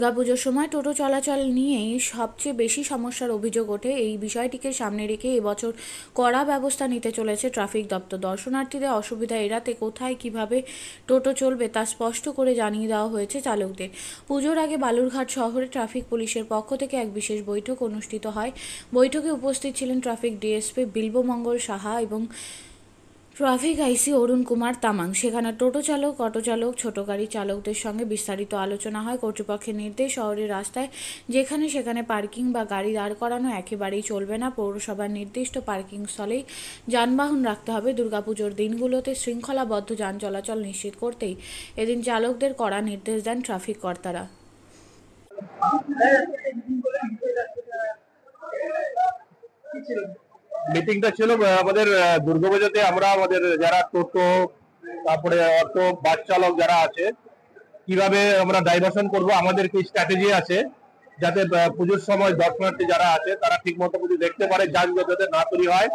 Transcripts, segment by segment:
দুর্গাপুজোর সময় টোটো চলাচল নিয়েই সবচেয়ে বেশি সমস্যার অভিযোগ ওঠে। এই বিষয়টিকে সামনে রেখে এবছর কড়া ব্যবস্থা নিতে চলেছে ট্রাফিক দপ্তর। দর্শনার্থীদের অসুবিধা এড়াতে কোথায় কিভাবে টোটো চলবে তা স্পষ্ট করে জানিয়ে দেওয়া হয়েছে চালকদের। পুজোর আগে বালুরঘাট শহরে ট্রাফিক পুলিশের পক্ষ থেকে এক বিশেষ বৈঠক অনুষ্ঠিত হয়। বৈঠকে উপস্থিত ছিলেন ট্রাফিক ডিএসপি বিল্বমঙ্গল সাহা এবং ট্রাফিক আইসি অরুণ কুমার তামাং। সেখানে টোটো চালক, অটো চালক, ছোট গাড়ি চালকদের সঙ্গে বিস্তারিত আলোচনা হয়। কর্তৃপক্ষের নির্দেশ, শহরের রাস্তায় যেখানে সেখানে পার্কিং বা গাড়ি দাঁড় করানো একেবারেই চলবে না। পৌরসভার নির্দিষ্ট পার্কিং স্থলেই যানবাহন রাখতে হবে। দুর্গাপুজোর দিনগুলোতে শৃঙ্খলাবদ্ধ যান চলাচল নিশ্চিত করতেই এদিন চালকদের কড়া নির্দেশ দেন ট্রাফিক কর্তারা। মিটিংটা ছিল আমাদের দুর্গাপুজোতে আমরা আমাদের যারা টোটো, তারপরে অটো, বাস চালক যারা আছে, কিভাবে আমরা ডাইভার্সন করব, আমাদের কি স্ট্র্যাটেজি আছে যাতে পুজোর সময় দর্শনার্থী যারা আছে তারা ঠিক মতো পুজো দেখতে পারে, যানজট যাতে না তৈরি হয়।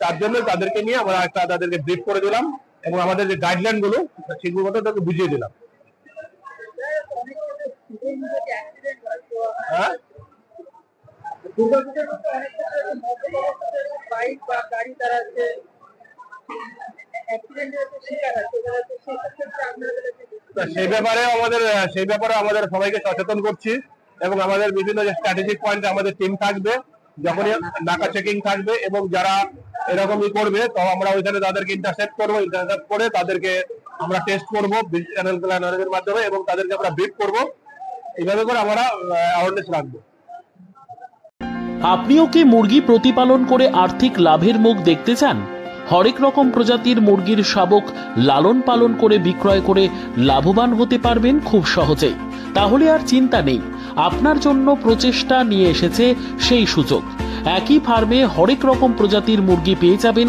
তার জন্য তাদেরকে নিয়ে আমরা তাদেরকে ব্রিফ করে দিলাম এবং আমাদের যে গাইডলাইন গুলো সেগুলো মতো তাদেরকে বুঝিয়ে দিলাম। হ্যাঁ, সেই ব্যাপারে আমাদের সবাইকে সচেতন করছি এবং আমাদের বিভিন্ন যে স্ট্র্যাটেজিক পয়েন্টে আমাদের টিম থাকবে, যখনই নাকা চেকিং থাকবে এবং যারা এরকমই করবে তো আমরা ওইখানে তাদেরকে ইন্টারসেপ্ট করে তাদেরকে আমরা টেস্ট করবো চ্যানেল প্ল্যানারের মাধ্যমে এবং তাদেরকে আমরা ব্রিফ করবো। এইভাবে করে আমরা অ্যাওয়ারনেস রাখবো। আপনিও কি মুরগি প্রতিপালন করে আর্থিক লাভের মুখ দেখতে চান? হরেক রকম প্রজাতির মুরগির শাবক লালন পালন করে বিক্রয় করে লাভবান হতে পারবেন খুব সহজেই। তাহলে আর চিন্তা নেই, আপনার জন্য প্রচেষ্টা নিয়ে এসেছে সেই সুযোগ। একই ফার্মে হরেক রকম প্রজাতির মুরগি পেয়ে যাবেন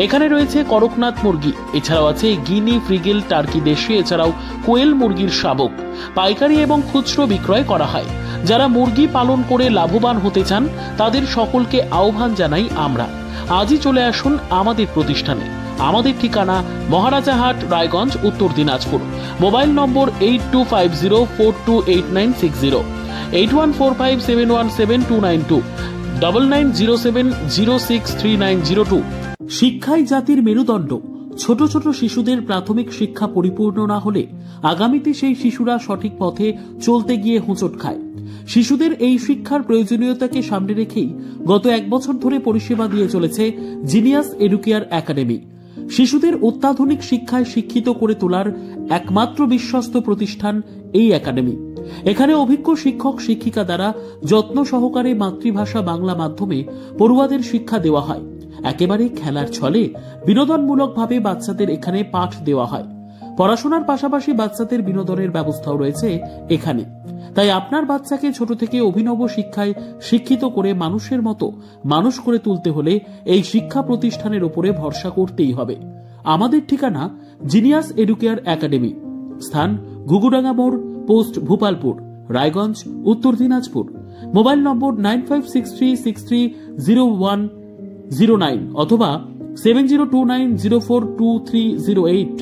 এখানে রয়েছে করকনাথ মুরগি, এছাড়াও আছে গিনি, ফ্রিগেল, টার্কি দেশি, এছাড়াও কোয়েল মুরগির শাবক। পাইকারি এবং খুচরো বিক্রয় করা হয়। যারা মুরগি পালন করে লাভবান হতে চান তাদের সকলকে আহ্বান জানাই আমরা। আজই চলে আসুন আমাদের প্রতিষ্ঠানে। আমাদের ঠিকানা মহারাজাহাট, রায়গঞ্জ, উত্তর দিনাজপুর। মোবাইল নম্বর 8250428960, 8145717292, 9907063902। শিক্ষাই জাতির মেরুদণ্ড। ছোট ছোট শিশুদের প্রাথমিক শিক্ষা পরিপূর্ণ না হলে আগামীতে সেই শিশুরা সঠিক পথে চলতে গিয়ে হোঁচট খায়। শিশুদের এই শিক্ষার প্রয়োজনীয়তাকে সামনে রেখেই গত 1 বছর ধরে পরিষেবা দিয়ে চলেছে জিনিয়াস এডুকেয়ার একাডেমি। শিশুদের অত্যাধুনিক শিক্ষায় শিক্ষিত করে তোলার একমাত্র বিশ্বস্ত প্রতিষ্ঠান এই একাডেমি। এখানে অভিজ্ঞ শিক্ষক শিক্ষিকা দ্বারা যত্ন সহকারে মাতৃভাষা বাংলা মাধ্যমে পড়ুয়াদের শিক্ষা দেওয়া হয়। একেবারে খেলার ছলে বিনোদনমূলকভাবে বাচ্চাদের এখানে পাঠ দেওয়া হয়। পড়াশোনার পাশাপাশি বাচ্চাদের বিনোদনের ব্যবস্থাও রয়েছে এখানে। তাই আপনার বাচ্চাকে ছোট থেকে অভিনব শিক্ষায় শিক্ষিত করে মানুষের মতো মানুষ করে তুলতে হলে এই শিক্ষা প্রতিষ্ঠানের উপরে ভরসা করতেই হবে। আমাদের ঠিকানা জিনিয়াস এডুকেয়ার একাডেমি, স্থান ঘুঘুডাঙ্গা মোড়, পোস্ট ভূপালপুর, রায়গঞ্জ, উত্তর দিনাজপুর। মোবাইল নম্বর 9563630109 অথবা 7029042308।